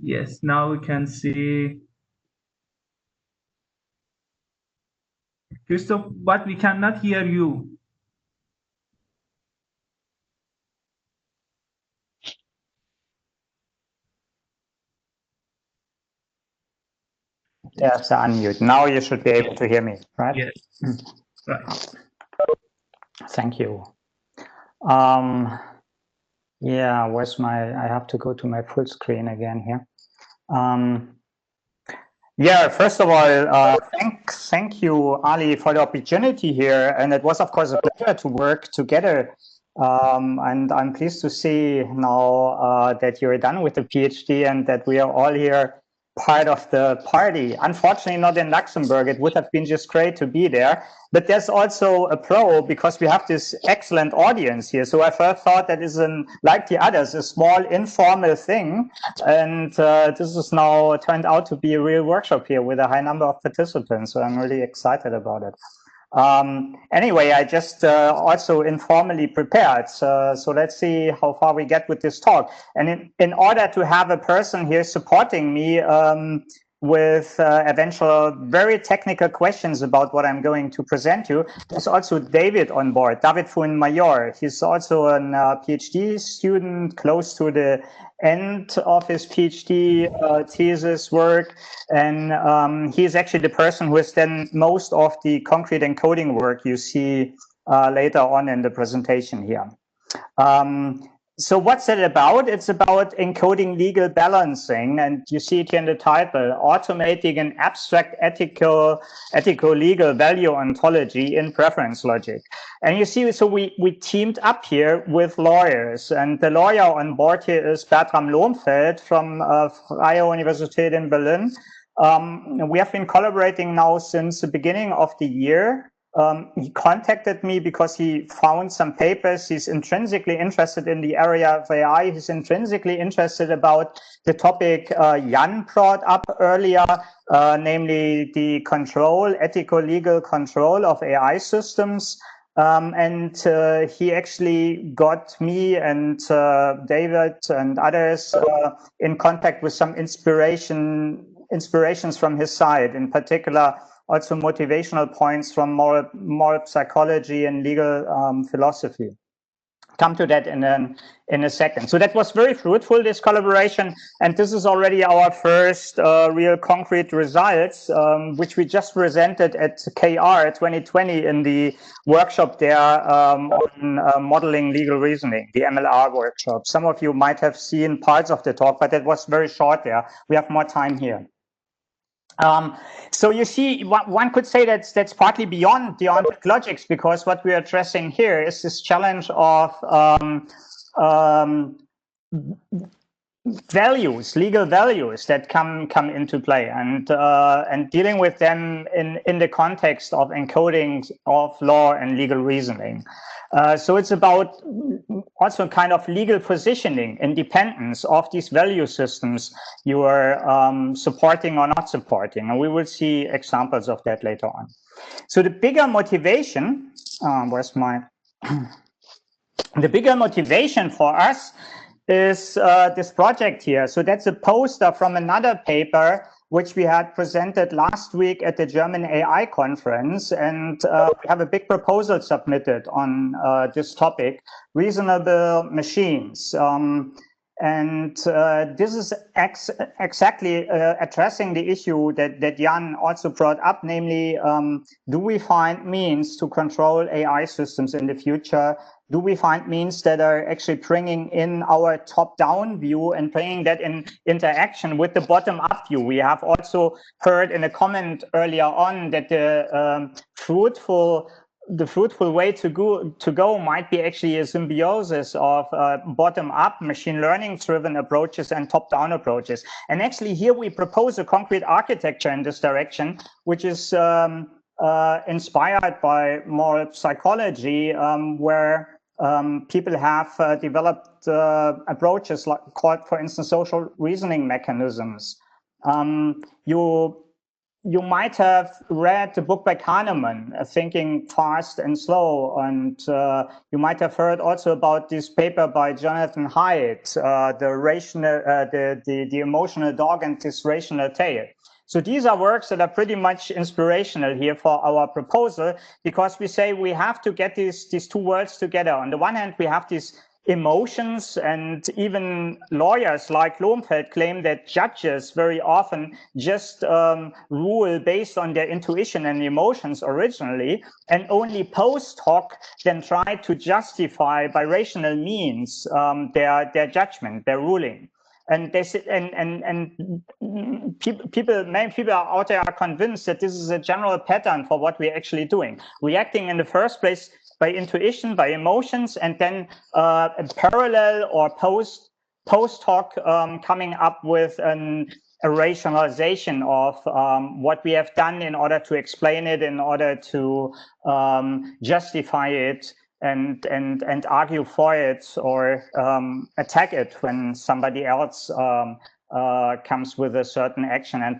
Yes, now we can see Christoph, but we cannot hear you. There's the unmute. Now you should be able to hear me, right? Yes, right. Thank you. Yeah, where's my, I have to go to my full screen again here. Yeah, first of all, thank you, Ali, for the opportunity here. And it was, of course, a pleasure to work together. And I'm pleased to see now that you're done with the PhD and that we are all here part of the party. Unfortunately, not in Luxembourg. It would have been just great to be there. But there's also a pro because we have this excellent audience here. So I first thought that is, like the others, a small informal thing. And this is now turned out to be a real workshop here with a high number of participants. So I'm really excited about it. Anyway, I just also informally prepared. So let's see how far we get with this talk. And in order to have a person here supporting me with eventual very technical questions about what I'm going to present you, there's also David on board, David Fuenmayor. He's also a PhD student close to the end of his PhD thesis work. And he is actually the person who has done most of the concrete encoding work you see later on in the presentation here. So what's it about? It's about encoding legal balancing, and you see it here in the title, automating an abstract ethical legal value ontology in preference logic. And you see, so we teamed up here with lawyers, and the lawyer on board here is Bertram Lohmfeld from Freie Universität in Berlin. We have been collaborating now since the beginning of the year. He contacted me because he found some papers. He's intrinsically interested in the area of AI. He's intrinsically interested about the topic Jan brought up earlier, namely the control, ethical legal control of AI systems. And he actually got me and David and others in contact with some inspirations from his side, in particular also motivational points from moral psychology and legal philosophy. Come to that in a second. So that was very fruitful, this collaboration, and this is already our first real concrete results, which we just presented at KR 2020 in the workshop there on modeling legal reasoning, the MLR workshop. Some of you might have seen parts of the talk, but it was very short there. We have more time here. So you see, one could say that's partly beyond the logics, because what we are addressing here is this challenge of values, legal values that come into play, and dealing with them in the context of encoding of law and legal reasoning. So it's about also kind of legal positioning, independence of these value systems you are supporting or not supporting. And we will see examples of that later on. So the bigger motivation, where's my, the bigger motivation for us is this project here. So that's a poster from another paper which we had presented last week at the German AI conference. And we have a big proposal submitted on this topic, reasonable machines. And this is exactly addressing the issue that Jan also brought up, namely, do we find means to control AI systems in the future? Do we find means that are actually bringing in our top-down view and bringing that in interaction with the bottom-up view? We have also heard in a comment earlier on that the fruitful way to go might be actually a symbiosis of bottom-up machine learning-driven approaches and top-down approaches. And actually here we propose a concrete architecture in this direction, which is inspired by moral psychology, where people have developed approaches called, for instance, social reasoning mechanisms. You you might have read the book by Kahneman, Thinking Fast and Slow, and you might have heard also about this paper by Jonathan Haidt, the emotional dog and this rational tail. So these are works that are pretty much inspirational here for our proposal, because we say we have to get these two worlds together. On the one hand, we have these emotions, and even lawyers like Lohmfeld claim that judges very often just rule based on their intuition and emotions originally, and only post hoc then try to justify by rational means their judgment, their ruling. And they say, many people out there are convinced that this is a general pattern for what we're actually doing, reacting in the first place by intuition, by emotions, and then parallel or post hoc coming up with a rationalization of what we have done in order to explain it, in order to justify it, and argue for it, or attack it when somebody else comes with a certain action, and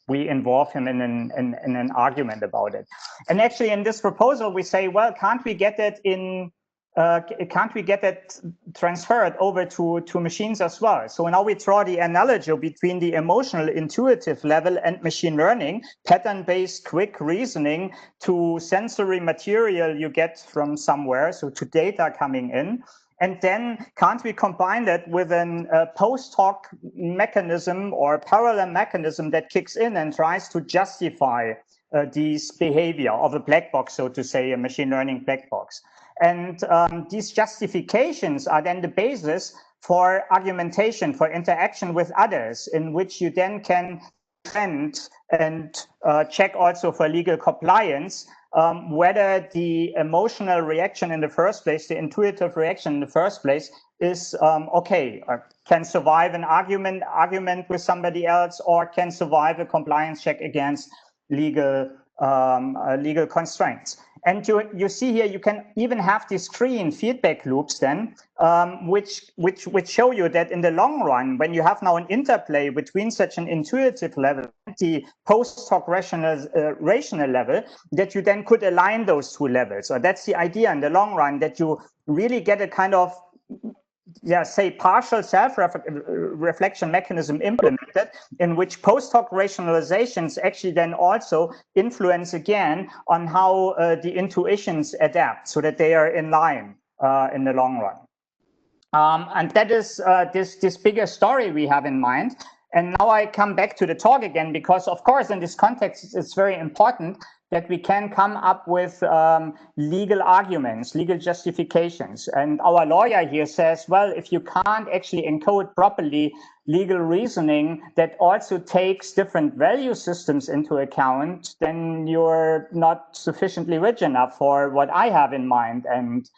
we involve him in an argument about it. And actually, in this proposal, we say, well, can't we get it transferred over to machines as well? So now we draw the analogy between the emotional, intuitive level and machine learning, pattern-based quick reasoning, to sensory material you get from somewhere, so to data coming in. And then can't we combine that with a post hoc mechanism or parallel mechanism that kicks in and tries to justify this behavior of a black box, so to say, a machine learning black box. And these justifications are then the basis for argumentation, for interaction with others, in which you then can defend and check also for legal compliance whether the emotional reaction in the first place, the intuitive reaction in the first place, is okay, or can survive an argument with somebody else, or can survive a compliance check against legal constraints. And you see here, you can even have these screen feedback loops then, which show you that in the long run, when you have now an interplay between such an intuitive level and the post hoc rational level, that you then could align those two levels. So that's the idea in the long run, that you really get a kind of, say, partial self-reflection mechanism implemented, in which post hoc rationalizations actually then also influence again on how the intuitions adapt, so that they are in line in the long run. And that is this bigger story we have in mind. And now I come back to the talk again, because of course in this context it's very important that we can come up with legal arguments, legal justifications. And our lawyer here says, well, if you can't actually encode properly legal reasoning that also takes different value systems into account, then you're not sufficiently rich enough for what I have in mind. And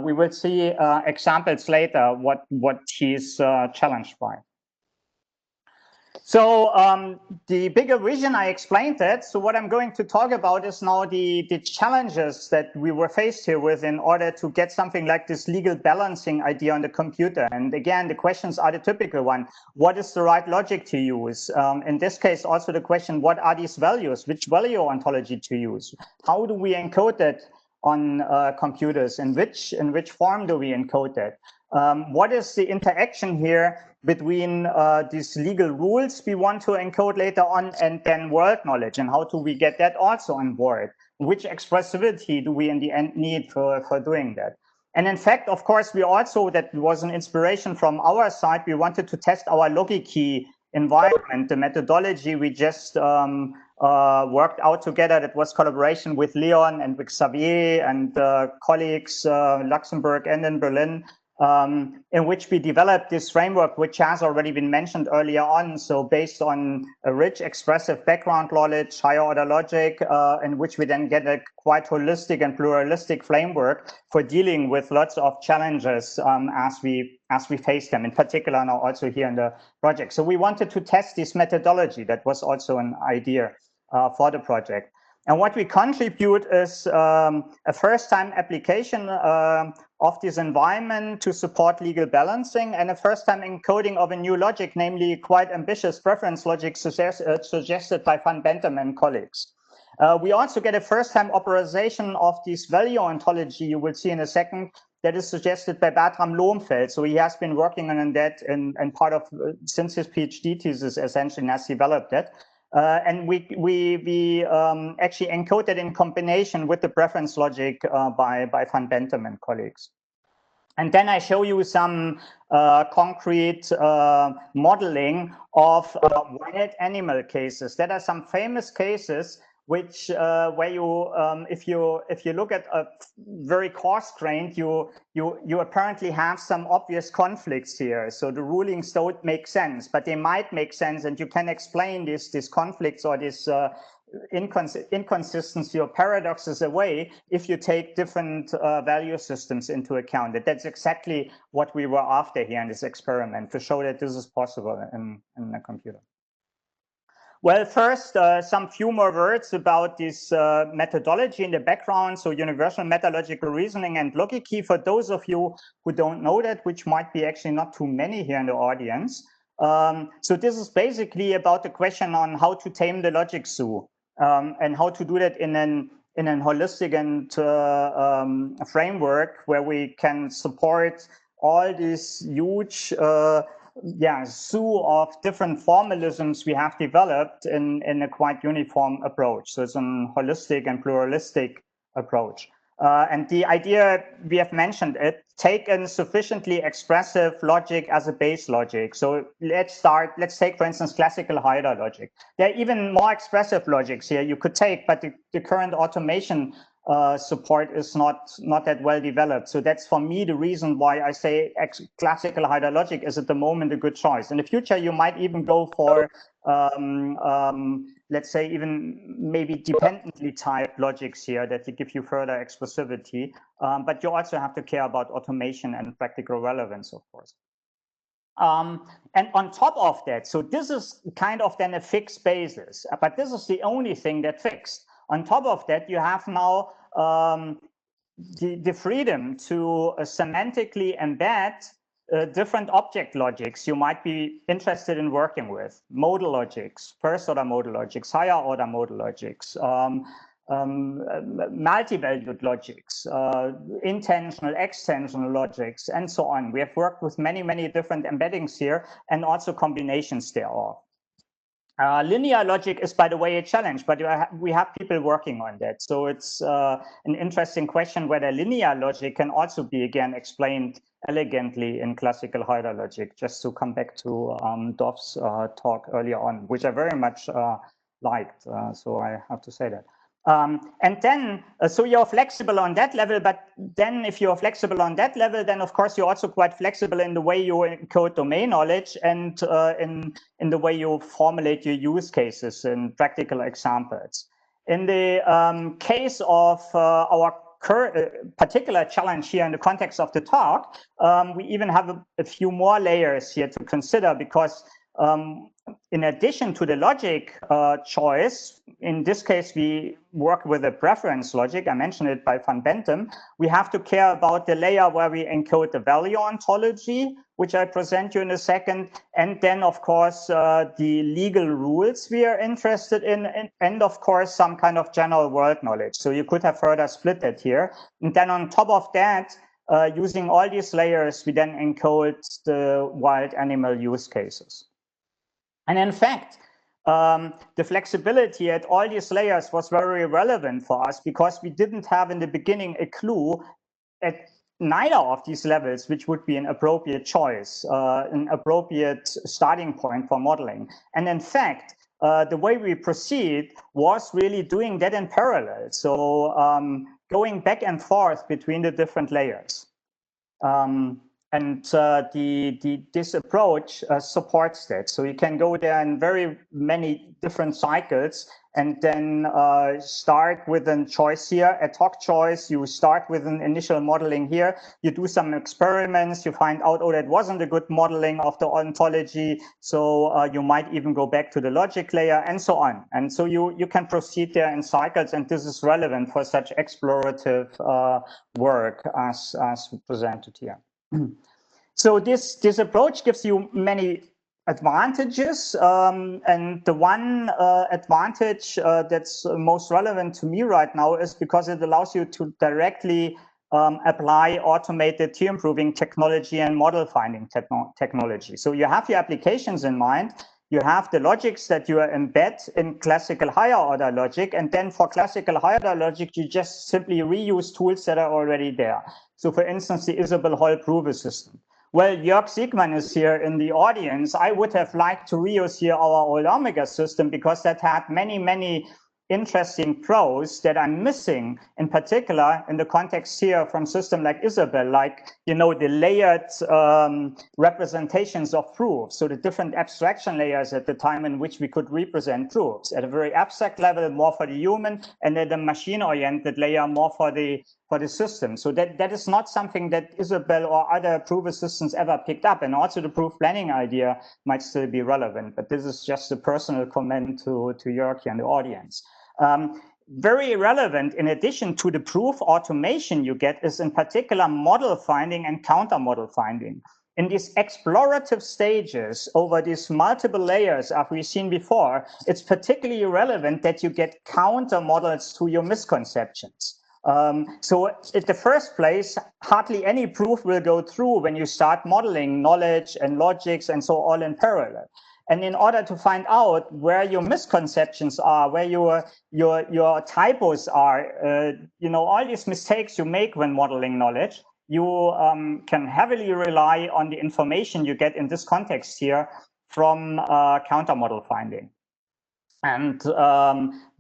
we will see examples later what he's challenged by. So the bigger vision, I explained that. So what I'm going to talk about is now the challenges that we were faced here with in order to get something like this legal balancing idea on the computer. And again, the questions are the typical one. What is the right logic to use? In this case, also the question, what are these values? Which value ontology to use? How do we encode that on computers? In which form do we encode that? What is the interaction here between these legal rules we want to encode later on and then world knowledge, and how do we get that also on board? Which expressibility do we in the end need for doing that? And in fact, of course, we also, that was an inspiration from our side, we wanted to test our LogiKEy environment, the methodology we just worked out together. That was collaboration with Leon and with Xavier and colleagues Luxembourg and in Berlin, in which we developed this framework, which has already been mentioned earlier on. So based on a rich expressive background knowledge, higher order logic, in which we then get a quite holistic and pluralistic framework for dealing with lots of challenges as we face them, in particular now also here in the project. So we wanted to test this methodology. That was also an idea for the project. And what we contribute is a first-time application of this environment to support legal balancing, and a first-time encoding of a new logic, namely quite ambitious preference logic suggested by Van Bentham and colleagues. We also get a first-time operation of this value ontology you will see in a second, that is suggested by Bertram Lohmfeld. So he has been working on that and part of, since his PhD thesis essentially has developed that. And we actually encode that in combination with the preference logic by Van Bentham and colleagues. And then I show you some concrete modeling of wild animal cases. There are some famous cases which where you if you look at a very coarse-grained, you apparently have some obvious conflicts here. So the rulings don't make sense, but they might make sense, and you can explain these conflicts or this inconsistency or paradoxes away if you take different value systems into account. That's exactly what we were after here in this experiment, to show that this is possible in a computer. Well, first, some few more words about this methodology in the background. So universal metalogical reasoning and LogiKEy, for those of you who don't know that, which might be actually not too many here in the audience. So this is basically about the question on how to tame the logic zoo, and how to do that in an holistic and framework where we can support all these huge zoo of different formalisms we have developed in a quite uniform approach. So it's a holistic and pluralistic approach. And the idea, we have mentioned it, take a sufficiently expressive logic as a base logic. So let's take, for instance, classical Heider logic. There are even more expressive logics here you could take, but the current automation support is not that well developed. So that's, for me, the reason why I say classical Heider logic is at the moment a good choice. In the future, you might even go for let's say even maybe dependently typed logics here that give you further expressivity, but you also have to care about automation and practical relevance, of course. And on top of that, so this is kind of then a fixed basis, but this is the only thing that fixed. On top of that, you have now the freedom to semantically embed different object logics you might be interested in working with. Modal logics, first order modal logics, higher order modal logics, multi-valued logics, intensional, extensional logics, and so on. We have worked with many, many different embeddings here, and also combinations thereof. Linear logic is, by the way, a challenge, but we have people working on that. So it's an interesting question whether linear logic can also be, again, explained elegantly in classical Heider logic, just to come back to Dov's talk earlier on, which I very much liked. So I have to say that. And then, so you're flexible on that level, but then if you're flexible on that level, then of course you're also quite flexible in the way you encode domain knowledge and in the way you formulate your use cases and practical examples. In the case of our particular challenge here in the context of the talk, we even have a few more layers here to consider, because in addition to the logic choice, in this case, we work with a preference logic. I mentioned it by Van Bentham. We have to care about the layer where we encode the value ontology, which I present you in a second. And then, of course, the legal rules we are interested in, and of course, some kind of general world knowledge. So you could have further split that here. And then on top of that, using all these layers, we then encode the wild animal use cases. And in fact, the flexibility at all these layers was very relevant for us, because we didn't have in the beginning a clue at neither of these levels which would be an appropriate choice, an appropriate starting point for modeling. And in fact, the way we proceed was really doing that in parallel. So going back and forth between the different layers. this approach supports that. So you can go there in very many different cycles and then start with a choice here, ad hoc choice. You start with an initial modeling here. You do some experiments. You find out, oh, that wasn't a good modeling of the ontology. So you might even go back to the logic layer and so on. And so you can proceed there in cycles. And this is relevant for such explorative work as presented here. So this approach gives you many advantages, and the one advantage that's most relevant to me right now is because it allows you to directly apply automated T improving technology and model finding technology. So you have your applications in mind. You have the logics that you embed in classical higher order logic, and then for classical higher order logic, you just simply reuse tools that are already there. So for instance, the Isabelle Hall proof assistant. Well, Jörg Siegmann is here in the audience. I would have liked to reuse here our old Omega system because that had many, many interesting pros that I'm missing, in particular in the context here from system like Isabelle, like, you know, the layered representations of proofs. So the different abstraction layers at the time in which we could represent proofs at a very abstract level, more for the human, and at the machine-oriented layer, more for the system. So that is not something that Isabelle or other proof assistants ever picked up. And also the proof planning idea might still be relevant, but this is just a personal comment to Jörg here in the audience. Very relevant, in addition to the proof automation you get, is in particular model finding and counter model finding. In these explorative stages over these multiple layers, as we've seen before, it's particularly relevant that you get counter models to your misconceptions. So at the first place, hardly any proof will go through when you start modeling knowledge and logics and so all in parallel. And in order to find out where your misconceptions are, where your typos are, you know, all these mistakes you make when modeling knowledge, you can heavily rely on the information you get in this context here from counter model finding. And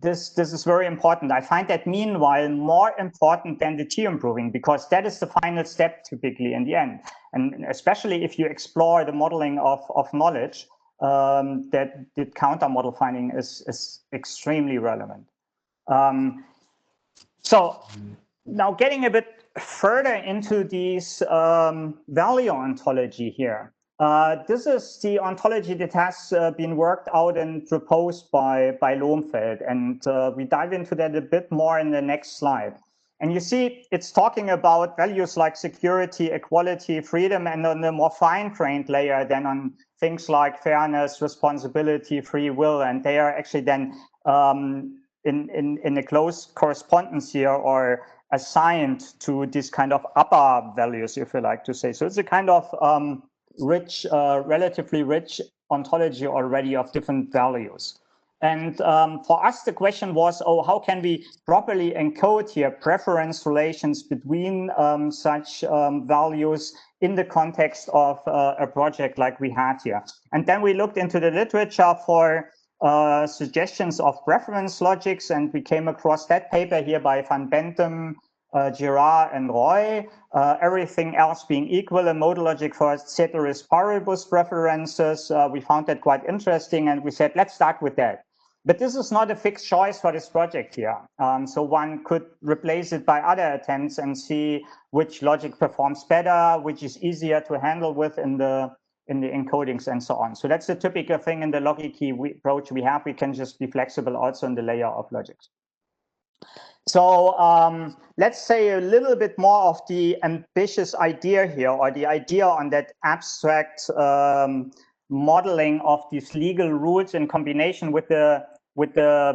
this is very important. I find that meanwhile more important than the T improving, because that is the final step typically in the end. And especially if you explore the modeling of knowledge, that the counter model finding is extremely relevant. So now getting a bit further into these value ontology here. This is the ontology that has been worked out and proposed by Lohmfeld, and we dive into that a bit more in the next slide. And you see, it's talking about values like security, equality, freedom, and on the more fine-grained layer than on things like fairness, responsibility, free will, and they are actually then in a close correspondence here or assigned to this kind of upper values, if you like to say. So it's a kind of rich, relatively rich ontology already of different values. And for us, the question was, oh, how can we properly encode here preference relations between such values in the context of a project like we had here? And then we looked into the literature for suggestions of preference logics, and we came across that paper here by Van Bentum, Girard, and Roy. Everything else being equal, a modal logic for ceteris paribus preferences. We found that quite interesting, and we said, let's start with that. But this is not a fixed choice for this project here. So one could replace it by other attempts and see which logic performs better, which is easier to handle with in the encodings and so on. So that's the typical thing in the LogiKEy approach we have. We can just be flexible also in the layer of logics. So let's say a little bit more of the ambitious idea here, or the idea on that abstract modeling of these legal rules in combination with the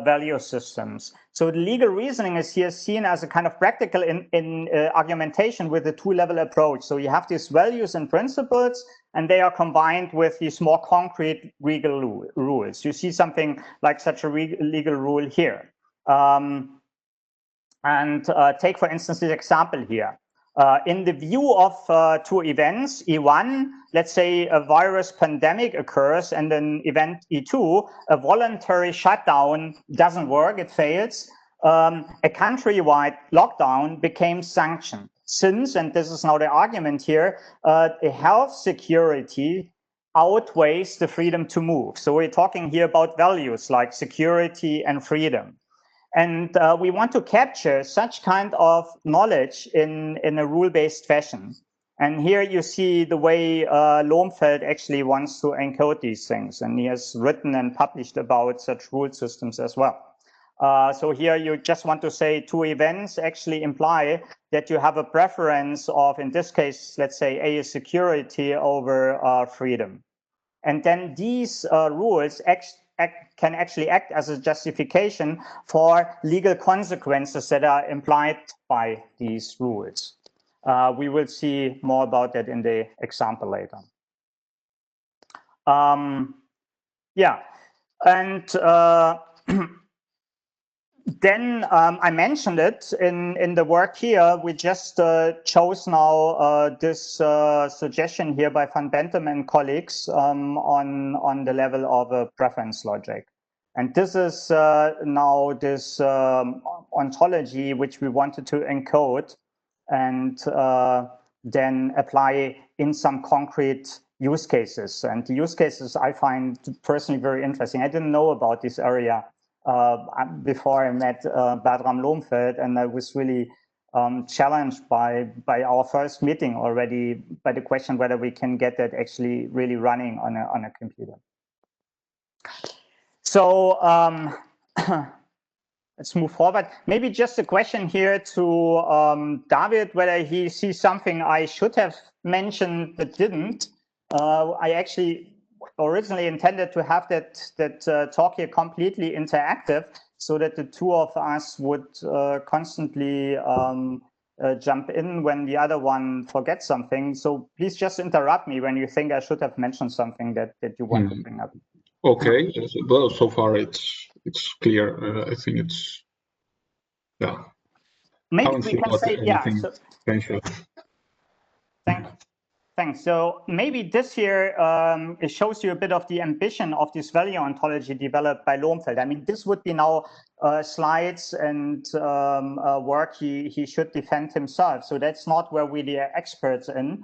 value systems. So the legal reasoning is here seen as a kind of practical argumentation with a two-level approach. So you have these values and principles, and they are combined with these more concrete legal rules. You see something like such a legal rule here. Take, for instance, this example here. In the view of two events, E1, let's say a virus pandemic occurs, and then event E2, a voluntary shutdown doesn't work, it fails. A countrywide lockdown became sanctioned. since, and this is now the argument here, health security outweighs the freedom to move. So we're talking here about values like security and freedom. And we want to capture such kind of knowledge in a rule-based fashion. And here you see the way Lohmfeld actually wants to encode these things. And he has written and published about such rule systems as well. So here you just want to say two events actually imply that you have a preference of, in this case, let's say A is security over freedom. And then these rules can actually act as a justification for legal consequences that are implied by these rules. We will see more about that in the example later. Yeah, and then I mentioned it in the work here. We just chose now this suggestion here by Van Bentem and colleagues on the level of a preference logic. And this is now this ontology which we wanted to encode and then apply in some concrete use cases. And the use cases I find personally very interesting. I didn't know about this area before I met Bertram Lohmfeld, and I was really challenged by our first meeting already by the question whether we can get that actually really running on a computer. So let's move forward. Maybe just a question here to David, whether he sees something I should have mentioned but didn't. I actually originally intended to have that talk here completely interactive so that the two of us would constantly jump in when the other one forgets something. So please just interrupt me when you think I should have mentioned something that you want to bring up. Okay. Well, so far it's clear. I think it's Maybe we can say so, Thanks. So maybe this here it shows you a bit of the ambition of this value ontology developed by Lohmfeld. I mean, this would be now slides and work he should defend himself. So that's not where we are experts in.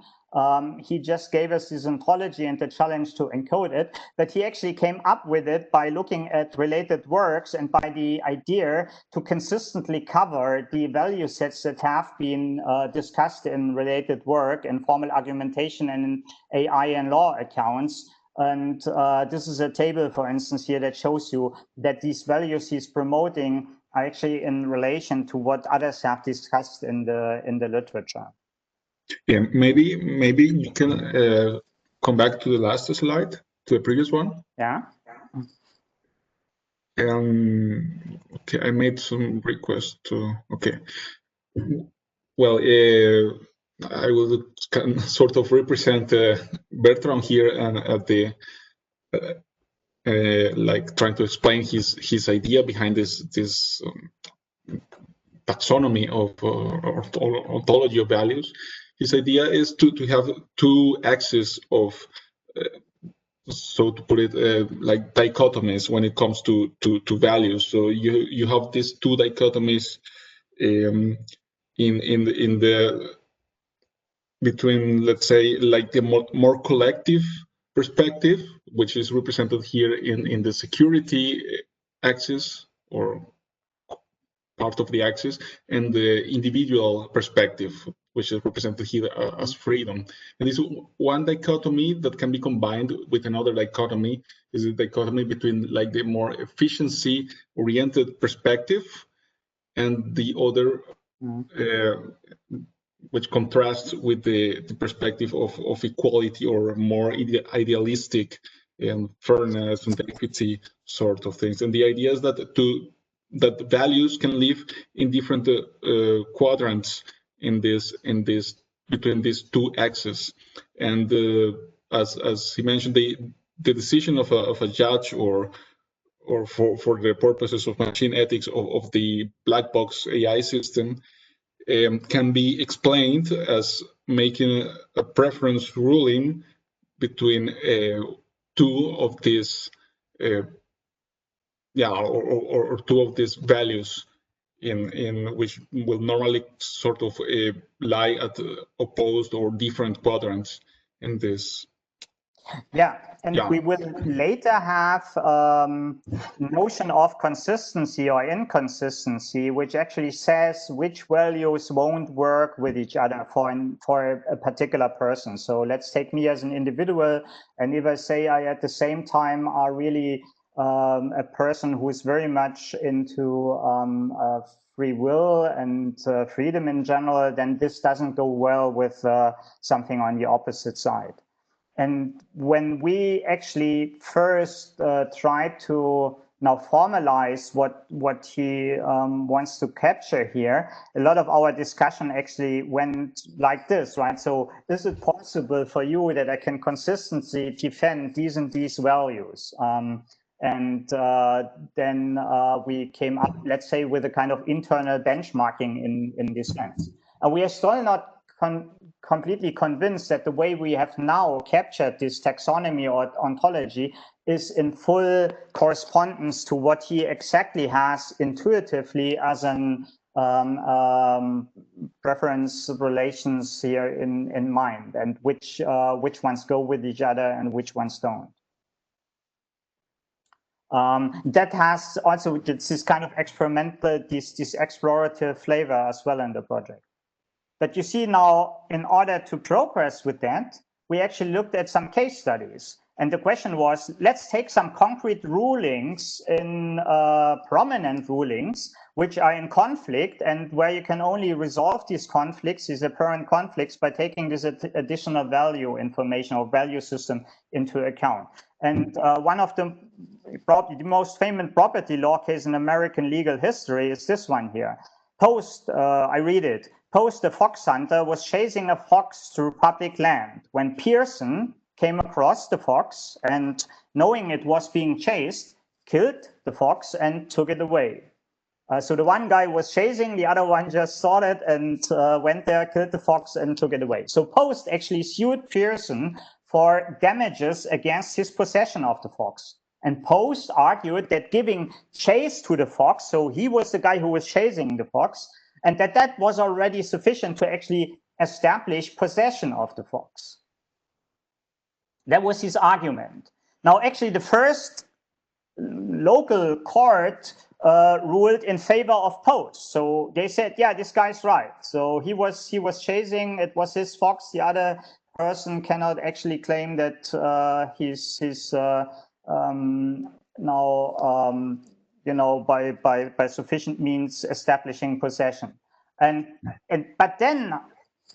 He just gave us this ontology and the challenge to encode it, but he actually came up with it by looking at related works and by the idea to consistently cover the value sets that have been discussed in related work and formal argumentation and in AI and law accounts. And this is a table, for instance, here that shows you that these values he's promoting are actually in relation to what others have discussed in the literature. Yeah, maybe you can come back to the last slide, to the previous one. Yeah. Okay, I made some requests to. Okay. Well, I will sort of represent Bertram here and at the like trying to explain his idea behind this taxonomy of ontology of values. His idea is to have two axes of, so to put it, like dichotomies when it comes to values. So you have these two dichotomies in the between, let's say, like the more collective perspective, which is represented here in the security axis or part of the axis, and the individual perspective, which is represented here as freedom. And this one dichotomy that can be combined with another dichotomy is the dichotomy between like the more efficiency-oriented perspective and the other, which contrasts with the perspective of equality or more idealistic and fairness and equity sort of things. And the idea is that that values can live in different quadrants in this between these two axes. And as he mentioned, the decision of a judge or for the purposes of machine ethics of the black box AI system can be explained as making a preference ruling between two of these or two of these values in which will normally sort of lie at opposed or different quadrants in this. Yeah, and we will later have notion of consistency or inconsistency, which actually says which values won't work with each other for a particular person. So let's take me as an individual, and if I say I at the same time are really a person who is very much into free will and freedom in general, then this doesn't go well with something on the opposite side. And when we actually first tried to now formalize what he wants to capture here, a lot of our discussion actually went like this, right? So is it possible for you that I can consistently defend these and these values? And then we came up, let's say, with a kind of internal benchmarking in this sense. And we are still not completely convinced that the way we have now captured this taxonomy or ontology is in full correspondence to what he exactly has intuitively as an preference relations here in mind, and which ones go with each other and which ones don't. That has also this kind of experimental, this explorative flavor as well in the project. But you see now, in order to progress with that, we actually looked at some case studies. And the question was, let's take some concrete rulings in prominent rulings, which are in conflict and where you can only resolve these conflicts, these apparent conflicts, by taking this additional value information or value system into account. And one of the most famous property law case in American legal history is this one here. I read it. Post, the fox hunter, was chasing a fox through public land when Pearson came across the fox and, knowing it was being chased, killed the fox and took it away. So the one guy was chasing, the other one just saw it and went there, killed the fox and took it away. So Post actually sued Pearson for damages against his possession of the fox. And Post argued that giving chase to the fox, so he was the guy who was chasing the fox, and that was already sufficient to actually establish possession of the fox. That was his argument. Now, actually, the first local court ruled in favor of Post. So they said, yeah, this guy's right. So he was chasing, it was his fox. The other person cannot actually claim that he's by sufficient means establishing possession. But then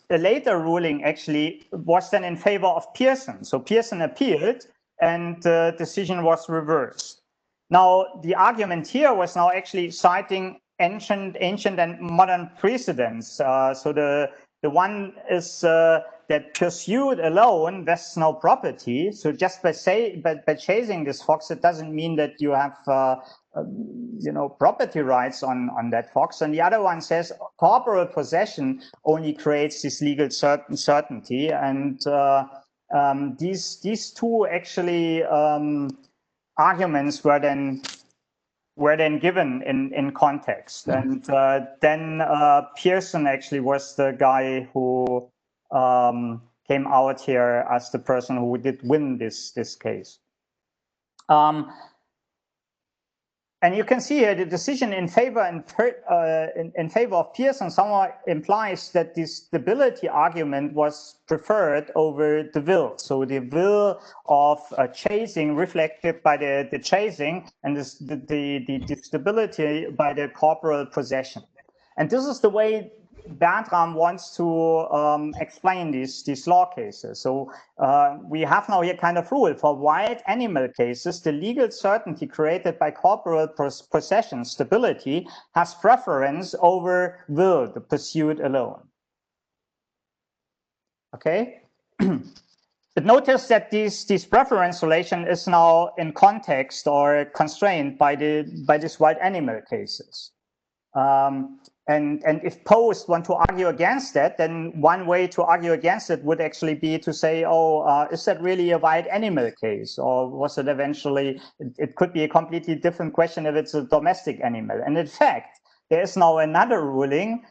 the later ruling actually was then in favor of Pearson. So Pearson appealed and the decision was reversed. Now, the argument here was now actually citing ancient and modern precedents. So the one is that pursuit alone vests no property. So just by chasing this fox, it doesn't mean that you have property rights on that fox. And the other one says corporal possession only creates this legal certainty. And these two actually arguments were then given in context. And then Pearson actually was the guy who came out here as the person who did win this case. And you can see here the decision in favor of Pearson somewhat implies that the stability argument was preferred over the will. So the will of chasing reflected by the chasing, and the stability by the corporal possession. And this is the way Bertram wants to explain these law cases. So we have now here kind of rule for wild animal cases. The legal certainty created by corporal possession stability has preference over will, the pursuit alone. Okay. But notice that this preference relation is now in context or constrained by these wild animal cases. And if Post want to argue against that, then one way to argue against it would actually be to say, is that really a wild animal case? Or was it eventually, it could be a completely different question if it's a domestic animal. And in fact, there is now another ruling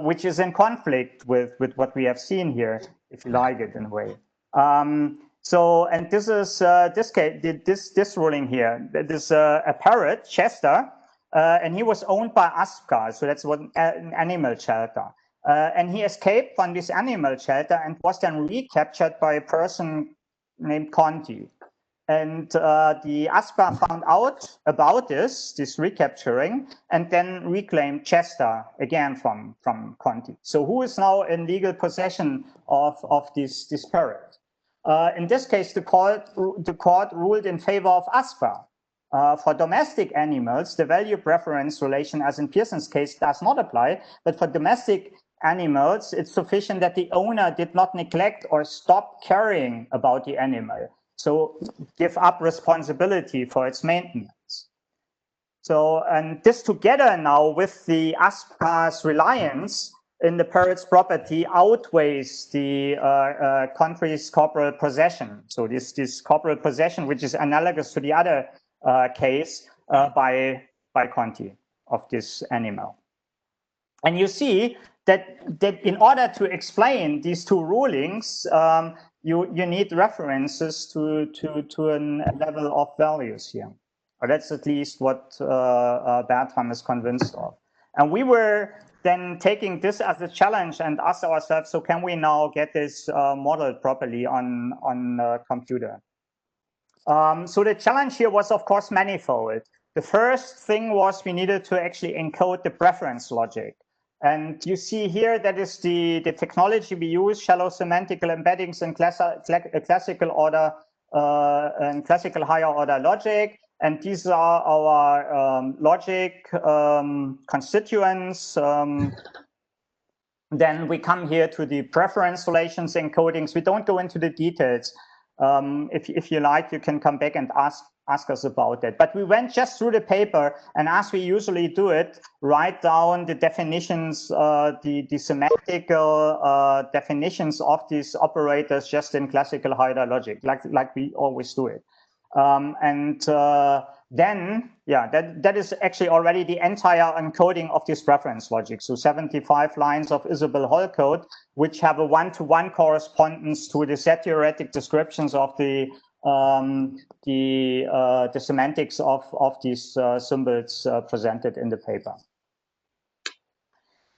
which is in conflict with what we have seen here, if you like it in a way. So, and this is this case, this ruling here. This a parrot, Chester, and he was owned by Aspcar, so that's what an animal shelter. And he escaped from this animal shelter and was then recaptured by a person named Conti. And the Aspcar found out about this recapturing, and then reclaimed Chester again from Conti. So who is now in legal possession of this parrot? In this case, the court ruled in favor of Aspcar. For domestic animals, the value preference relation, as in Pearson's case, does not apply. But for domestic animals, it's sufficient that the owner did not neglect or stop caring about the animal. So give up responsibility for its maintenance. So, and this together now with the Aspcar's reliance in the parrot's property outweighs the country's corporate possession. So this corporate possession, which is analogous to the other case by Conti of this animal. And you see that in order to explain these two rulings, you need references to a level of values here. Or that's at least what Bertram is convinced of. And we were then taking this as a challenge and asked ourselves, so can we now get this modeled properly on computer? So the challenge here was, of course, manifold. The first thing was we needed to actually encode the preference logic. And you see here, that is the technology we use, shallow semantical embeddings in classical order and classical higher order logic. And these are our logic constituents. Then we come here to the preference relations encodings. We don't go into the details. If you like, you can come back and ask us about that. But we went just through the paper, and as we usually do it, write down the definitions, the semantical definitions of these operators just in classical higher logic, like we always do it. Then, yeah, that is actually already the entire encoding of this preference logic. So 75 lines of Isabelle Hall code, which have a one-to-one correspondence to the set theoretic descriptions of the semantics of these symbols presented in the paper.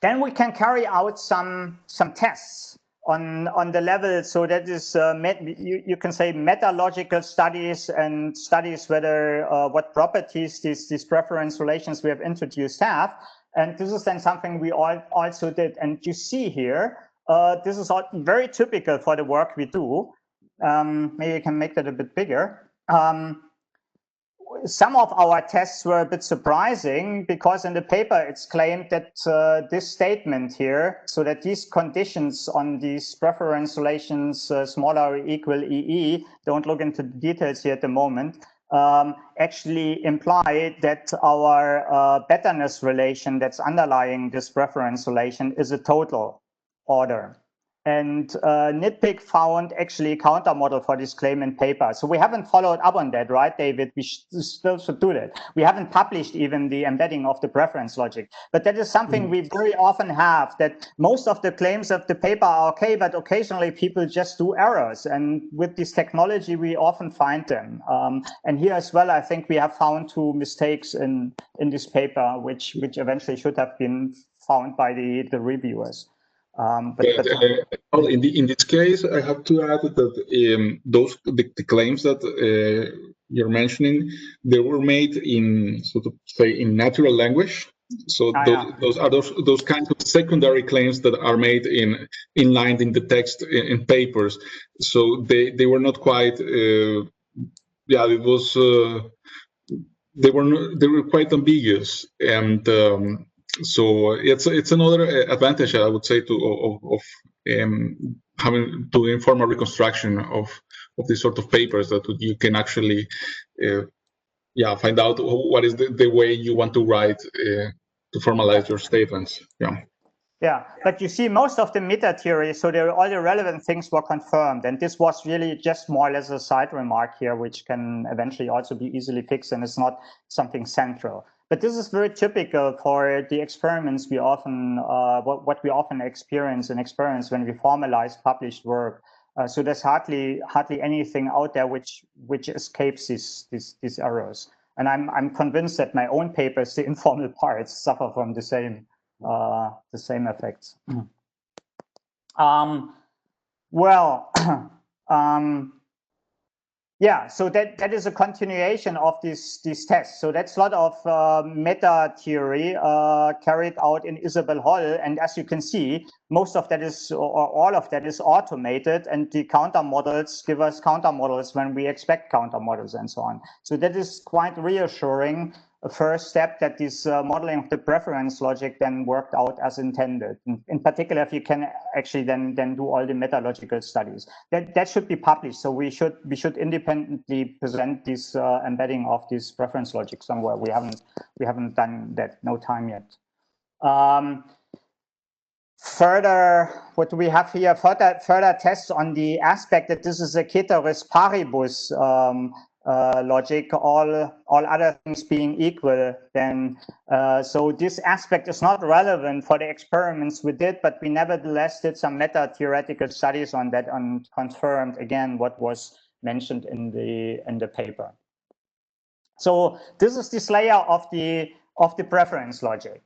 Then we can carry out some tests on the level, so that is you can say meta-logical studies and studies whether what properties these preference relations we have introduced have. And this is then something we also did. And you see here, this is very typical for the work we do. Maybe you can make that a bit bigger. Some of our tests were a bit surprising, because in the paper it's claimed that this statement here, so that these conditions on these preference relations smaller or equal EE, don't look into the details here at the moment, actually imply that our betterness relation that's underlying this preference relation is a total order. And Nitpick found actually a counter model for this claim in paper. So we haven't followed up on that, right, David? We still should do that. We haven't published even the embedding of the preference logic. But that is something we very often have, that most of the claims of the paper are okay, but occasionally people just do errors. And with this technology, we often find them. And here as well, I think we have found two mistakes in this paper, which eventually should have been found by the reviewers. In this case, I have to add that the claims that you're mentioning, they were made in, so to say, in natural language. So those are those kinds of secondary claims that are made inlined in the text in papers. So they were not quite. It was. They were quite ambiguous, and so it's another advantage, I would say, of having to inform a reconstruction of these sort of papers, that you can actually find out what is the way you want to write to formalize your statements. Yeah, but you see, most of the meta theory, so all the relevant things were confirmed, and this was really just more or less a side remark here, which can eventually also be easily fixed, and it's not something central. But this is very typical for the experiments we often, what we often experience in experiments when we formalize published work. So there's hardly anything out there which escapes these errors. And I'm convinced that my own papers, the informal parts, suffer from the same effects. Yeah, so that is a continuation of these tests. So that's a lot of meta theory carried out in Isabel Hall, and as you can see, most of that is, or all of that is automated, and the counter models give us counter models when we expect counter models and so on. So that is quite reassuring. A first step that this modeling of the preference logic then worked out as intended. In particular, if you can actually then do all the metalogical studies, that should be published. So we should independently present this embedding of this preference logic somewhere. We haven't done that. No time yet. Further, what do we have here? Further tests on the aspect that this is a ceteris paribus logic, all other things being equal, then so this aspect is not relevant for the experiments we did, but we nevertheless did some meta theoretical studies on that and confirmed again what was mentioned in the paper. So this is this layer of the preference logic.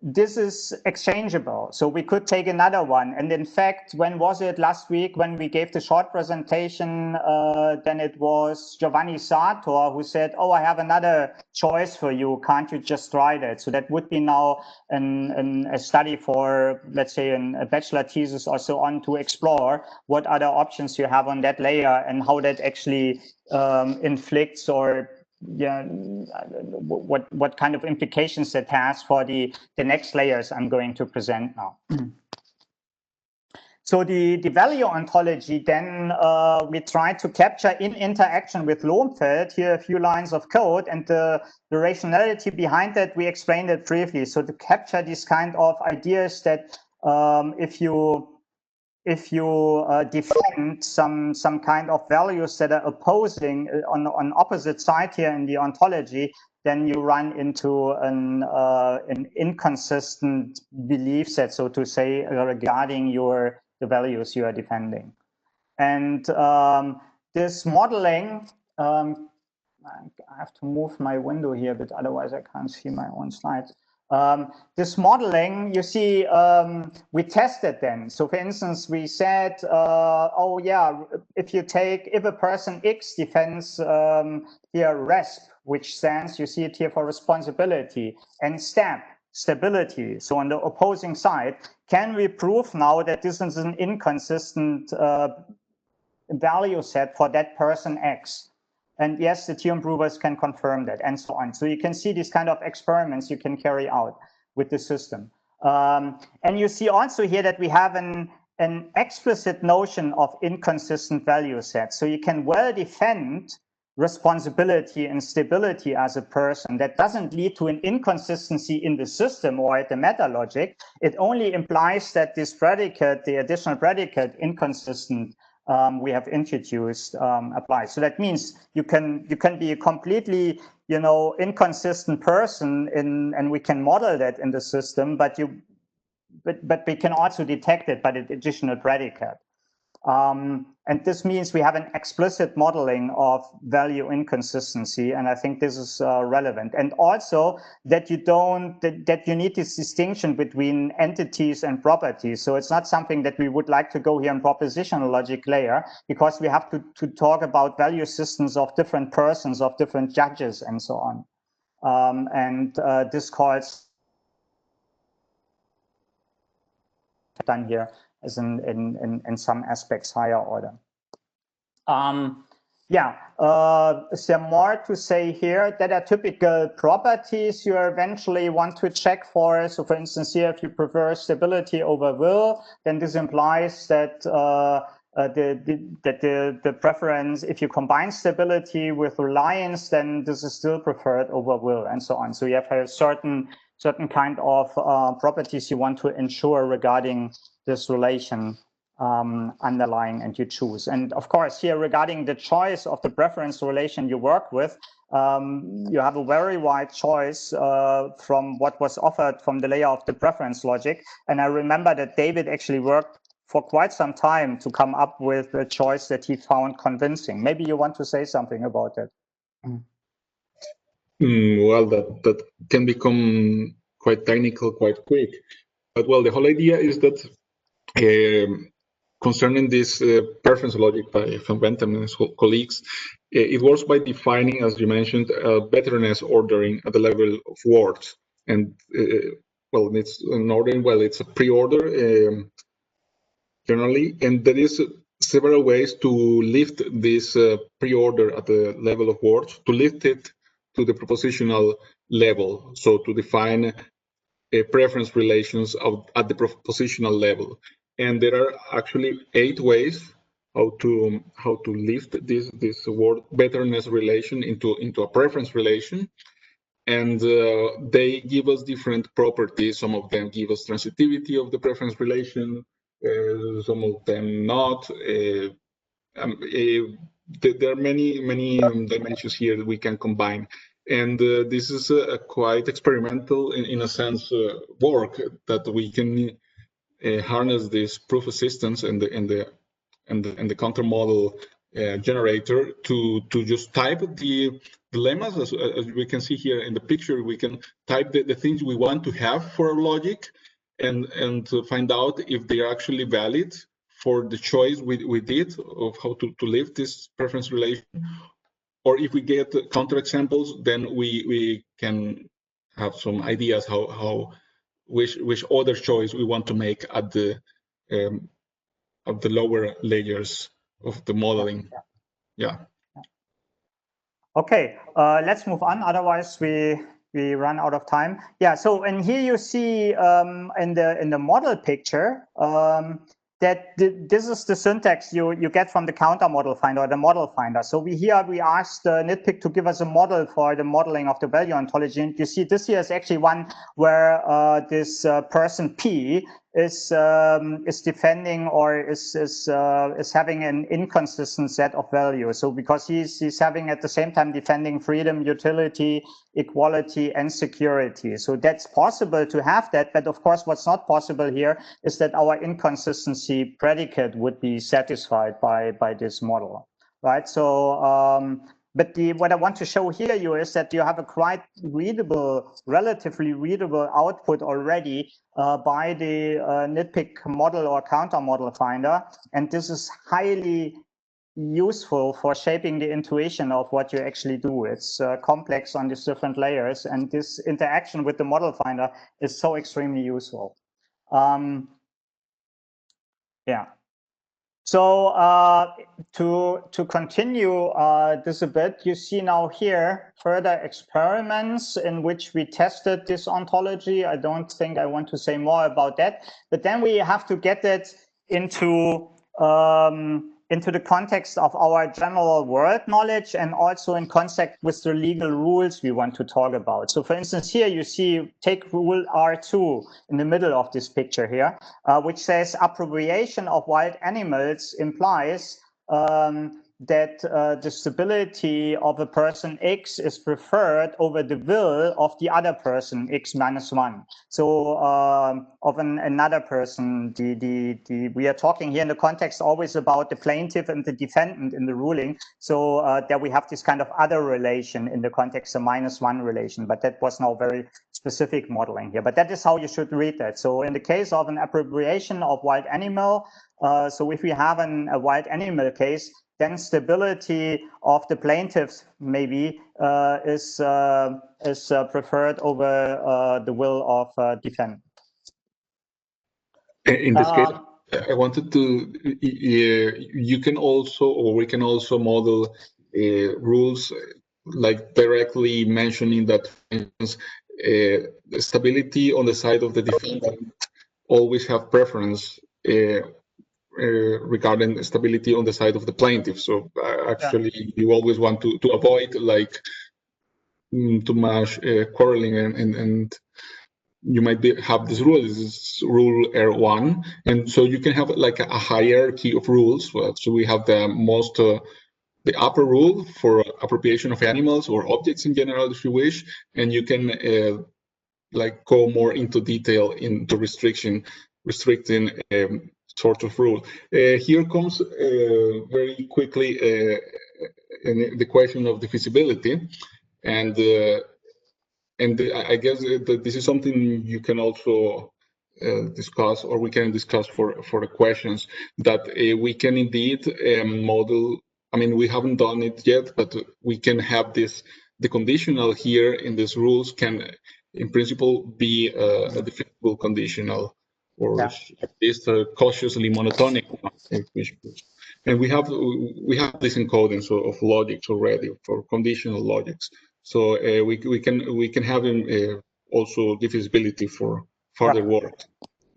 This is exchangeable, so we could take another one. And in fact, when was it? Last week when we gave the short presentation, then it was Giovanni Sartor who said, oh, I have another choice for you. Can't you just try that? So that would be now a study for, let's say, a bachelor thesis or so on, to explore what other options you have on that layer and how that actually inflicts or what kind of implications that has for the next layers I'm going to present now. So the value ontology, then we try to capture in interaction with Lohmfeld. Here a few lines of code, and the rationality behind that, we explained it briefly. So to capture these kind of ideas that if you defend some kind of values that are opposing on opposite side here in the ontology, then you run into an inconsistent belief set, so to say, regarding the values you are defending. And this modeling, I have to move my window here, but otherwise I can't see my own slides. This modeling, you see, we tested then. So for instance, we said, oh yeah, if a person X defends here RESP, which stands, you see it here for responsibility, and STAB, stability. So on the opposing side, can we prove now that this is an inconsistent value set for that person X? And yes, the theorem provers can confirm that, and so on. So you can see these kind of experiments you can carry out with the system. And you see also here that we have an explicit notion of inconsistent value sets. So you can well defend responsibility and stability as a person. That doesn't lead to an inconsistency in the system or at the meta logic. It only implies that this predicate, the additional predicate, inconsistent, we have introduced, applies. So that means you can be a completely inconsistent person and we can model that in the system, but we can also detect it by the additional predicate. And this means we have an explicit modeling of value inconsistency, and I think this is relevant. And also that you need this distinction between entities and properties. So it's not something that we would like to go here in propositional logic layer, because we have to talk about value systems of different persons, of different judges, and so on. And this calls done here as in some aspects higher order. Is there more to say here? That are typical properties you eventually want to check for. So for instance, here, if you prefer stability over will, then this implies that the preference, if you combine stability with reliance, then this is still preferred over will, and so on. So you have a certain kind of properties you want to ensure regarding this relation underlying, and you choose. And of course, here regarding the choice of the preference relation you work with, you have a very wide choice from what was offered from the layer of the preference logic. And I remember that David actually worked for quite some time to come up with a choice that he found convincing. Maybe you want to say something about that. Well, that can become quite technical quite quick. But well, the whole idea is that concerning this preference logic by Van Bentem and his colleagues, it works by defining, as you mentioned, betterness ordering at the level of words. And well, it's an ordering, well, it's a pre-order generally, and there is several ways to lift this pre-order at the level of words, to lift it to the propositional level, so to define preference relations at the propositional level. And there are actually 8 ways how to lift this word betterness relation into a preference relation. And they give us different properties. Some of them give us transitivity of the preference relation, some of them not. There are many dimensions here that we can combine. And this is a quite experimental, in a sense, work that we can harness this proof assistance and the counter model generator to just type the lemmas, as we can see here in the picture. We can type the things we want to have for our logic, and to find out if they are actually valid for the choice we did of how to lift this preference relation. Or if we get counterexamples, then we can have some ideas which other choice we want to make at the lower layers of the modeling. Yeah. Okay, let's move on. Otherwise, we run out of time. Yeah. So, and here you see in the model picture that this is the syntax you get from the counter model finder or the model finder. So we asked Nitpick to give us a model for the modeling of the value ontology. And you see this here is actually one where this person P is defending or is having an inconsistent set of values. So because he's having at the same time defending freedom, utility, equality, and security. So that's possible to have that, but of course what's not possible here is that our inconsistency predicate would be satisfied by this model, right? So but what I want to show here is that you have a quite readable, relatively readable output already by the Nitpick model or counter model finder. And this is highly useful for shaping the intuition of what you actually do. It's complex on these different layers. And this interaction with the model finder is so extremely useful. Yeah. So to continue this a bit, you see now here further experiments in which we tested this ontology. I don't think I want to say more about that, but then we have to get it into the context of our general world knowledge and also in context with the legal rules we want to talk about. So for instance, here you see, take rule R2 in the middle of this picture here, which says appropriation of wild animals implies that the stability of a person X is preferred over the will of the other person X minus 1. So of another person, we are talking here in the context always about the plaintiff and the defendant in the ruling. So that we have this kind of other relation in the context of -1 relation, but that was now very specific modeling here. But that is how you should read that. So in the case of an appropriation of wild animal, so if we have a wild animal case, then stability of the plaintiffs maybe is preferred over the will of defendant. In this case, I wanted to. You can also, or we can also model rules like directly mentioning that, for instance, stability on the side of the defendant always have preference regarding stability on the side of the plaintiff. So actually, you always want to avoid like too much quarreling, and you might have this rule. This is rule R1, and so you can have like a hierarchy of rules. So we have the most the upper rule for appropriation of animals or objects in general, if you wish, and you can like go more into detail into restricting sort of rule. Here comes very quickly the question of the feasibility, and I guess that this is something you can also discuss, or we can discuss for the questions, that we can indeed model. I mean, we haven't done it yet, but we can have this. The conditional here in these rules can, in principle, be a defensible conditional, or at least a cautiously monotonic one, if we should. And we have this encoding of logics already for conditional logics. So we can have also the feasibility for further work.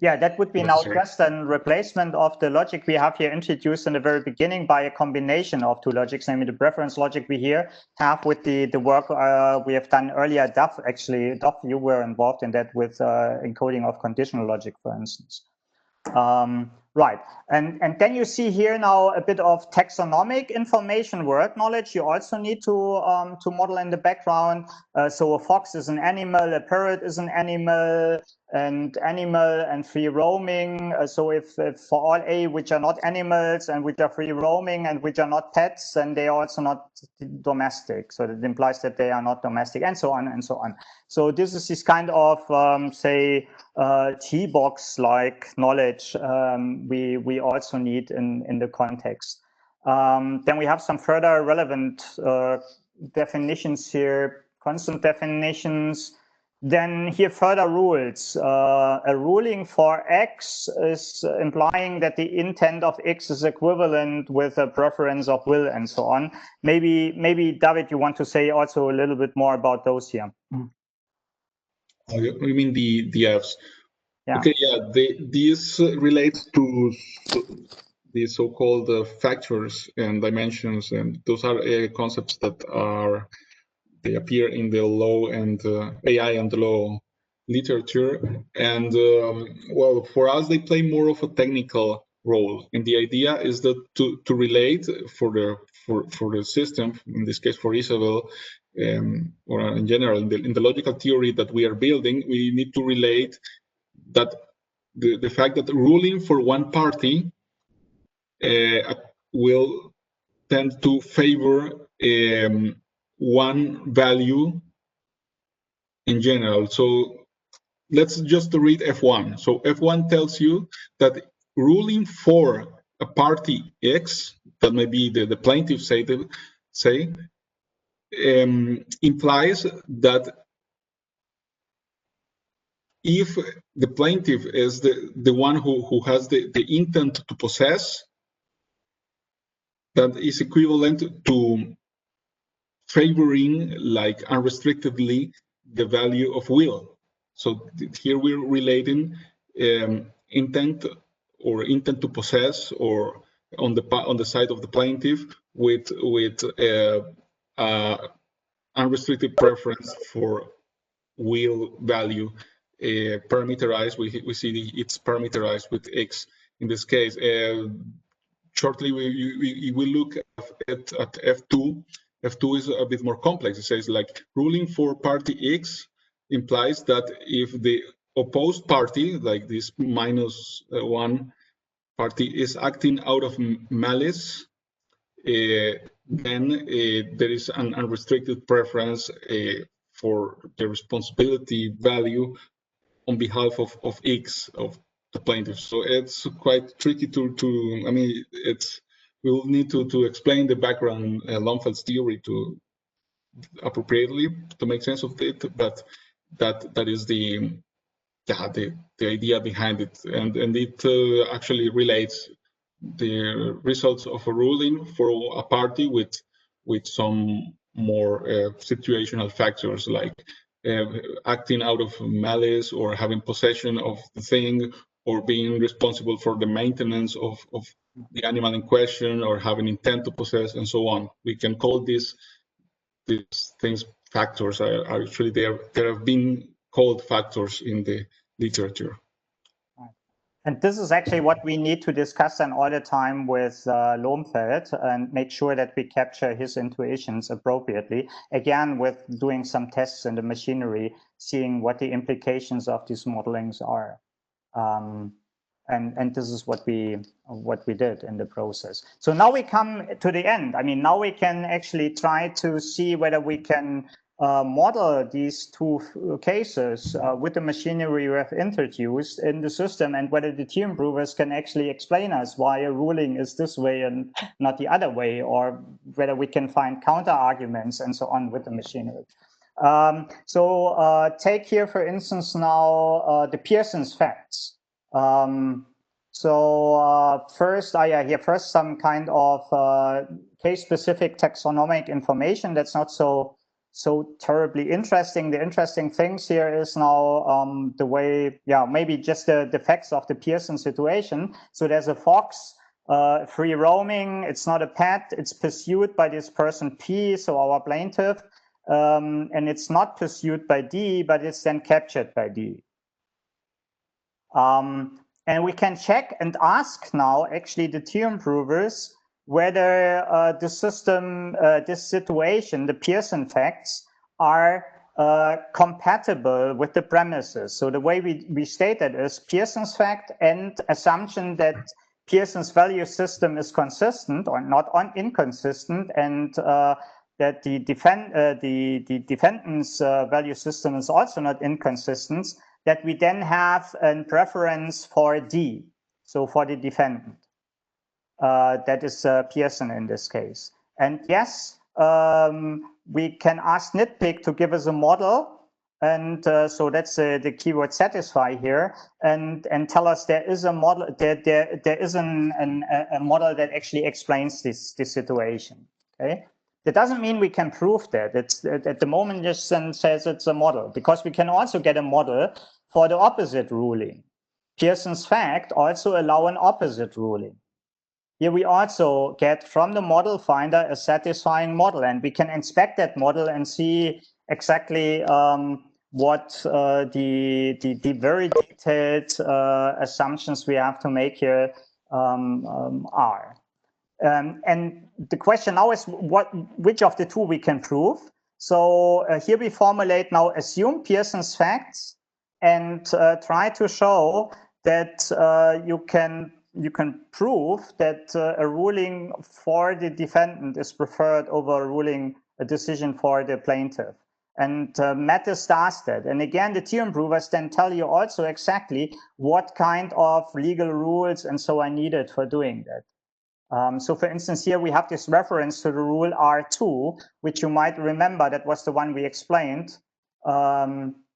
Yeah, that would be now just a replacement of the logic we have here introduced in the very beginning by a combination of two logics, namely the preference logic we here have with the work we have done earlier. Duff, actually, Duff, you were involved in that with encoding of conditional logic, for instance. Right, and then you see here now a bit of taxonomic information, word knowledge you also need to model in the background. So a fox is an animal, a parrot is an animal, and free roaming. So if for all A which are not animals and which are free roaming and which are not pets, then they are also not domestic. So that implies that they are not domestic, and so on and so on. So this is this kind of say T-box like knowledge we also need in the context. Then we have some further relevant definitions here, constant definitions. Then here further rules. A ruling for X is implying that the intent of X is equivalent with a preference of will, and so on. Maybe David, you want to say also a little bit more about those here. You mean the Fs? Yeah. Okay, yeah. These relate to the so-called factors and dimensions, and those are concepts that they appear in the law and AI and the law literature. And well, for us, they play more of a technical role. And the idea is that to relate for the system, in this case for Isabel, or in general in the logical theory that we are building, we need to relate that the fact that ruling for one party will tend to favor one value in general. So let's just read F1. So F1 tells you that ruling for a party X, that may be the plaintiff say implies that if the plaintiff is the one who has the intent to possess, that is equivalent to favoring, like, unrestrictedly the value of will. So here we're relating intent or intent to possess, or on the side of the plaintiff, with unrestricted preference for will value parameterized. We see it's parameterized with X in this case. Shortly, we will look at F2. F2 is a bit more complex. It says, like, ruling for party X implies that if the opposed party, like this -1 party, is acting out of malice, then there is an unrestricted preference for the responsibility value on behalf of X, of the plaintiff. So it's quite tricky to I mean, we will need to explain the background, Lomfeld's theory, to appropriately to make sense of it, but that is the idea behind it, and it actually relates the results of a ruling for a party with some more situational factors, like acting out of malice, or having possession of the thing, or being responsible for the maintenance of the animal in question, or having intent to possess, and so on. We can call these things factors. Actually, they have been called factors in the literature. And this is actually what we need to discuss then all the time with Lohmfeld and make sure that we capture his intuitions appropriately. Again, with doing some tests in the machinery, seeing what the implications of these modelings are. And this is what we did in the process. So now we come to the end. I mean, now we can actually try to see whether we can model these two cases with the machinery we have introduced in the system, and whether the theorem provers can actually explain us why a ruling is this way and not the other way, or whether we can find counter arguments and so on with the machinery. So take here, for instance, now the Pearson's facts. First some kind of case-specific taxonomic information that's not so terribly interesting. The interesting things here is now the way, maybe just the facts of the Pearson situation. So there's a fox, free roaming. It's not a pet. It's pursued by this person P, so our plaintiff, and it's not pursued by D, but it's then captured by D. And we can check and ask now actually the theorem provers whether the system, this situation, the Pearson facts, are compatible with the premises. So the way we state it is Pearson's fact and assumption that Pearson's value system is consistent or not inconsistent, and that the defendant's value system is also not inconsistent, that we then have a preference for D, so for the defendant. That is Pearson in this case. And yes, we can ask Nitpick to give us a model, and so that's the keyword satisfy here, and tell us there is a model, there is a model that actually explains this situation. Okay. That doesn't mean we can prove that. It's at the moment just says it's a model, because we can also get a model for the opposite ruling. Pearson's fact also allow an opposite ruling. Here we also get from the model finder a satisfying model, and we can inspect that model and see exactly what the very detailed assumptions we have to make here are. And the question now is which of the two we can prove. So here we formulate now assume Pearson's facts and try to show that you can prove that a ruling for the defendant is preferred over a decision for the plaintiff. And Mattis does that. And again, the theorem provers then tell you also exactly what kind of legal rules and so are needed for doing that. So for instance, here we have this reference to the rule R2, which you might remember, that was the one we explained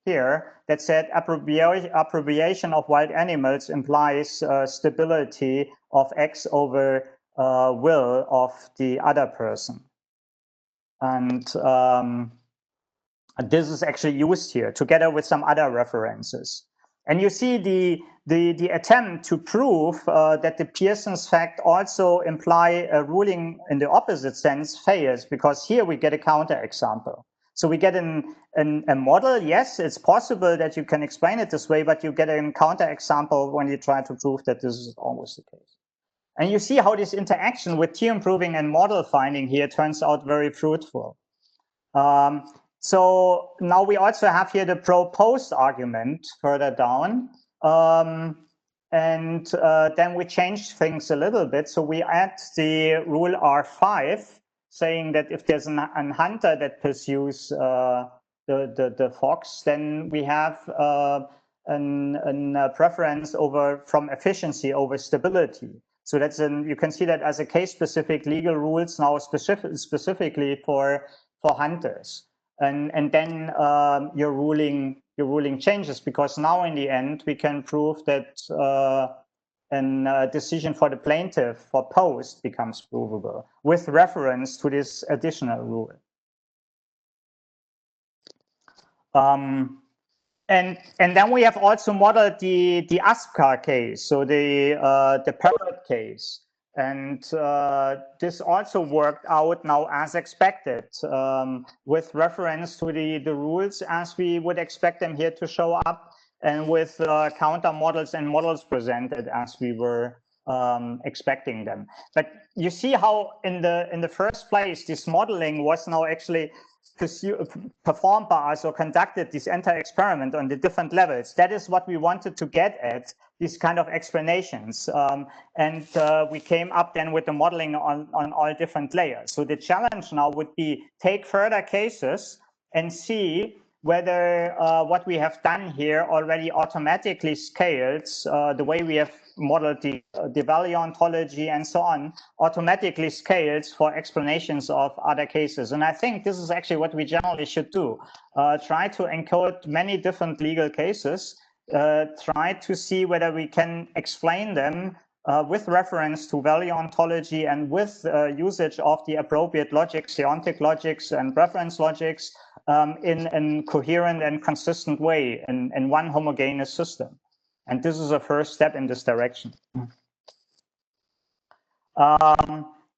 here, that said appropriation of wild animals implies stability of X over will of the other person. And this is actually used here together with some other references. And you see the attempt to prove that the Pearson's fact also imply a ruling in the opposite sense fails, because here we get a counterexample. So we get a model. Yes, it's possible that you can explain it this way, but you get a counterexample when you try to prove that this is almost the case. And you see how this interaction with theorem proving and model finding here turns out very fruitful. So now we also have here the proposed argument further down. And then we change things a little bit. So we add the rule R5, saying that if there's a hunter that pursues the fox, then we have a preference from efficiency over stability. So that's you can see that as a case-specific legal rules now specifically for hunters. And then your ruling changes, because now in the end we can prove that a decision for the plaintiff for post becomes provable with reference to this additional rule. And then we have also modeled the ASPCA case, so the parrot case. And this also worked out now as expected, with reference to the rules as we would expect them here to show up. and with counter models and models presented as we were expecting them. But you see how in the first place, this modeling was now actually performed by us or conducted this entire experiment on the different levels. That is what we wanted to get at, these kind of explanations. And we came up then with the modeling on all different layers. So the challenge now would be take further cases and see whether what we have done here already automatically scales, the way we have modeled the value ontology and so on, automatically scales for explanations of other cases. And I think this is actually what we generally should do. Try to encode many different legal cases, try to see whether we can explain them with reference to value ontology and with usage of the appropriate logics, semantic logics and reference logics in a coherent and consistent way in one homogeneous system. And this is a first step in this direction.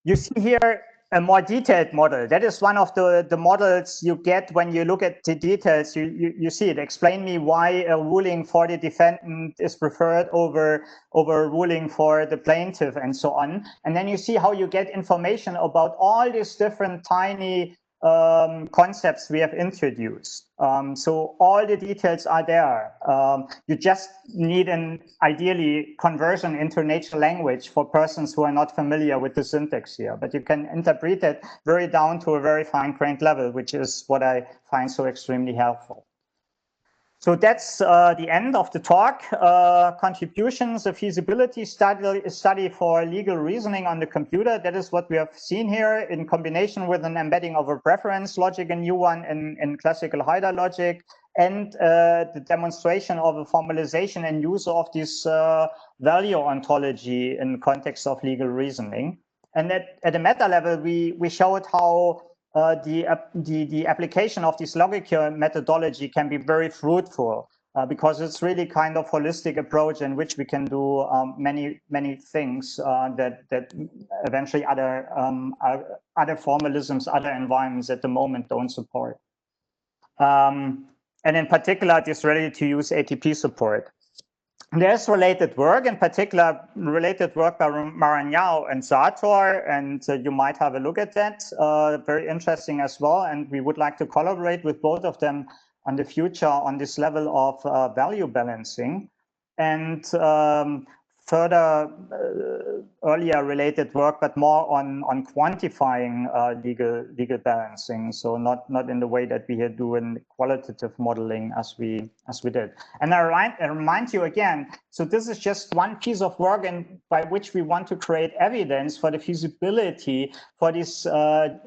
You see here a more detailed model. That is one of the models you get when you look at the details. You see it. Explain me why a ruling for the defendant is preferred over a ruling for the plaintiff and so on. And then you see how you get information about all these different tiny concepts we have introduced. So all the details are there. You just need an ideally conversion into natural language for persons who are not familiar with the syntax here, but you can interpret it very down to a very fine-grained level, which is what I find so extremely helpful. So that's the end of the talk. Contributions, a feasibility study for legal reasoning on the computer. That is what we have seen here in combination with an embedding of a preference logic, a new one in classical Heider logic, and the demonstration of a formalization and use of this value ontology in context of legal reasoning. And at a meta level, we showed how the application of this LogiKEy methodology can be very fruitful because it's really kind of holistic approach in which we can do many things that eventually other formalisms, other environments at the moment don't support. And in particular, this ready-to-use ATP support. There's related work, in particular related work by Marañao and Sator, and you might have a look at that. Very interesting as well, and we would like to collaborate with both of them on the future on this level of value balancing. And further earlier related work, but more on quantifying legal balancing. So not in the way that we here do in qualitative modeling as we did. And I remind you again, so this is just one piece of work by which we want to create evidence for the feasibility for these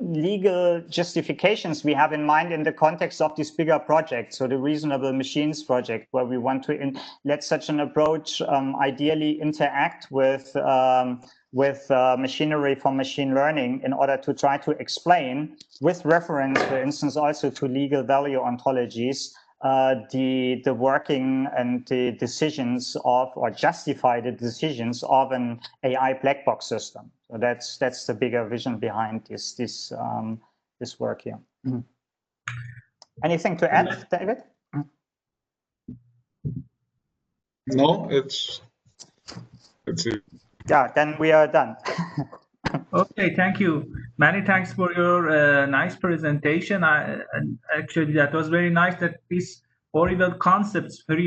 legal justifications we have in mind in the context of this bigger project. So the reasonable machines project, where we want to let such an approach ideally interact with machinery for machine learning in order to try to explain, with reference, for instance, also to legal value ontologies, the working and the decisions of, or justify the decisions of an AI black box system. So that's the bigger vision behind this work here. Mm-hmm. Anything to add, David? No, it's it. Yeah, then we are done. Okay, thank you. Many thanks for your nice presentation. Actually, that was very nice that these horrible concepts, very